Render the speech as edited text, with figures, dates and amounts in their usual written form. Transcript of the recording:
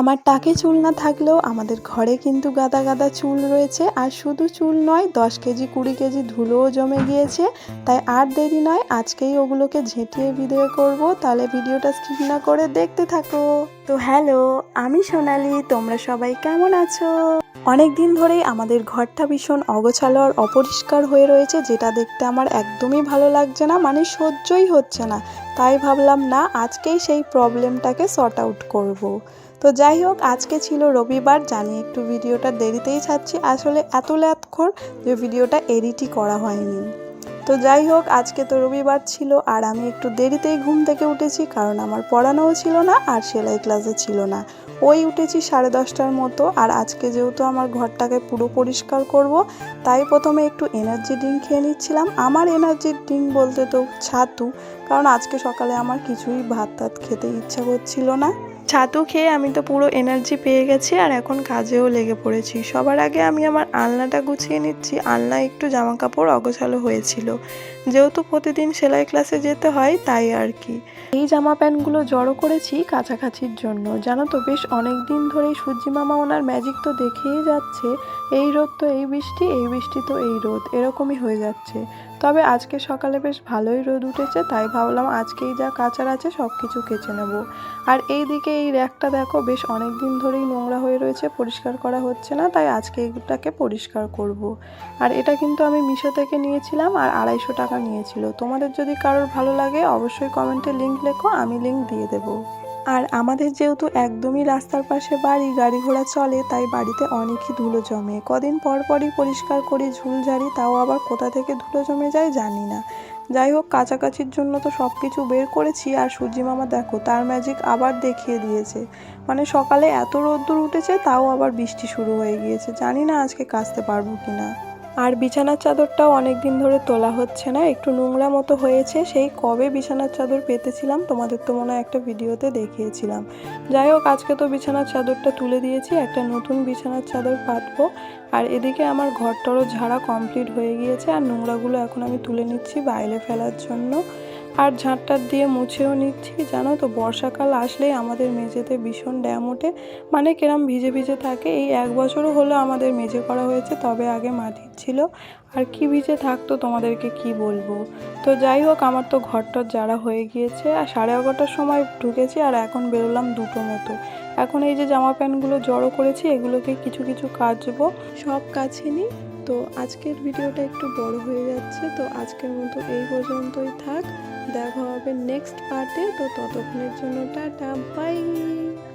আমার টাকে চুল না থাকলেও আমাদের ঘরে কিন্তু গাদা গাদা চুল রয়েছে। আর শুধু চুল নয়, 10 কেজি 20 কেজি ধুলোও জমে গিয়েছে। তাই আর দেরি নয়, আজকেই ওগুলোকে ঝেঁটিয়ে ভিডিও করব। তাহলে ভিডিওটা স্কিপ না করে দেখতে থাকো। তো হ্যালো, আমি সোনালি, তোমরা সবাই কেমন আছো? অনেক দিন ধরেই আমাদের ঘরটা ভীষণ অগোছালো আর অপরিষ্কার হয়ে রয়েছে, যেটা দেখতে আমার একদমই ভালো লাগছে না, মানে সহ্যই হচ্ছে না। তাই ভাবলাম না, আজকেই সেই প্রবলেমটাকে সর্ট আউট করব। তো যাই হোক, আজকে ছিল রবিবার, জানি একটু ভিডিওটা দেরিতেই ছাড়ছি, আসলে এত লেটখোর যে ভিডিওটা এডিটই করা হয়নি। তো যাই হোক, আজকে তো রবিবার ছিল আর আমি একটু দেরিতেই ঘুম থেকে উঠেছি, কারণ আমার পড়ানোও ছিল না আর সেলাই ক্লাসও ছিল না। ওই উঠেছি 10:30টার মতো। আর আজকে যেহেতু আমার ঘরটাকে পুরো পরিষ্কার করব, তাই প্রথমে একটু এনার্জি ড্রিঙ্ক খেয়ে নিচ্ছিলাম। আমার এনার্জি ড্রিঙ্ক বলতে তো ছাতু, কারণ আজকে সকালে আমার কিছুই ভাত টাত খেতে ইচ্ছা করছিল না। ছাতু খেয়ে আমি তো পুরো এনার্জি পেয়ে গেছি আর এখন কাজেও লেগে পড়েছি। সবার আগে আমি আমার আলনাটা গুছিয়ে নিচ্ছি। আলনায় একটু জামা কাপড় অগোছালো হয়েছিল, যেহেতু প্রতিদিন সেলাই ক্লাসে যেতে হয় তাই আর কি। এই জামা প্যান্টগুলো জড়ো করেছি কাছাকাছির জন্য। জানো তো, বেশ অনেক দিন ধরেই সূর্যি মামা ওনার ম্যাজিক তো দেখিয়েই যাচ্ছে, এই রোদ তো এই বৃষ্টি, এই বৃষ্টি তো এই রোদ, এরকমই হয়ে যাচ্ছে। তবে আজকে সকালে বেশ ভালোই রোদ উঠেছে, তাই ভাবলাম আজকেই যা কাচার আছে সব কিছু কেচে নেব। আর এইদিকে এই র্যাকটা দেখো, বেশ অনেক দিন ধরেই নোংরা হয়ে রয়েছে, পরিষ্কার করা হচ্ছে না, তাই আজকে এটাকে পরিষ্কার করব। আর এটা কিন্তু আমি মিশো থেকে নিয়েছিলাম আর 250 টাকা নিয়েছিল। তোমাদের যদি কারোর ভালো লাগে অবশ্যই কমেন্টে লিঙ্ক লেখো, আমি লিঙ্ক দিয়ে দেবো। আর আমাদের যেহেতু একদমই রাস্তার পাশে বাড়ি, গাড়ি ঘোড়া চলে, তাই বাড়িতে অনেকই ধুলো জমে। কদিন পর পরই পরিষ্কার করি, ঝুল ঝাড়ি, তাও আবার কোথা থেকে ধুলো জমে যায় জানি না। যাই হোক, কাছাকাছির জন্য তো সব কিছু বের করেছি। আর সূর্যি মামা দেখো, তার ম্যাজিক আবার দেখিয়ে দিয়েছে। মানে সকালে এত রোদ্দুর উঠেছে, তাও আবার বৃষ্টি শুরু হয়ে গিয়েছে। জানি না আজকে কাচতে পারবো কিনা। আর বিছানার চাদরটাও অনেক দিন ধরে তোলা হচ্ছে না, একটু নোংরা মতো হয়েছে। সেই কবে বিছানার চাদর পেতেছিলাম, তোমাদের তো মনে হয় একটা ভিডিওতে দেখিয়েছিলাম। যাই হোক, আজকে তো বিছানার চাদরটা তুলে দিয়েছি, একটা নতুন বিছানার চাদর পাতবো। আর এদিকে আমার ঘরটারও ঝাড়া কমপ্লিট হয়ে গিয়েছে, আর নোংরাগুলো এখন আমি তুলে নিচ্ছি বাইরে ফেলার জন্য। আর ঝাঁটটার দিয়ে মুছেও নিচ্ছি। জানো তো, বর্ষাকাল আসলেই আমাদের মেঝেতে ভীষণ ড্যাম ওঠে, মানে কেরম ভিজে ভিজে থাকে। এই 1 বছরও হলো আমাদের মেঝে করা হয়েছে, তবে আগে মাটির ছিল। আর কি ভিজে থাকতো তোমাদেরকে কি বলবো। তো যাই হোক, আমার তো ঘরটর ঝাড়া হয়ে গিয়েছে। আর 11:30টার সময় ঢুকেছি আর এখন বেরোলাম 2টো মতো। এখন এই যে জামা প্যান্টগুলো জড়ো করেছি, এগুলোকে কিছু কিছু কাচবো, সব কাছে নিই। তো আজকের ভিডিওটা একটু বড় হয়ে যাচ্ছে, তো আজকের মতো এই পর্যন্তই থাক। দেখা হবে নেক্সট পার্টে। তো ততক্ষণের জন্য টাটা, বাই।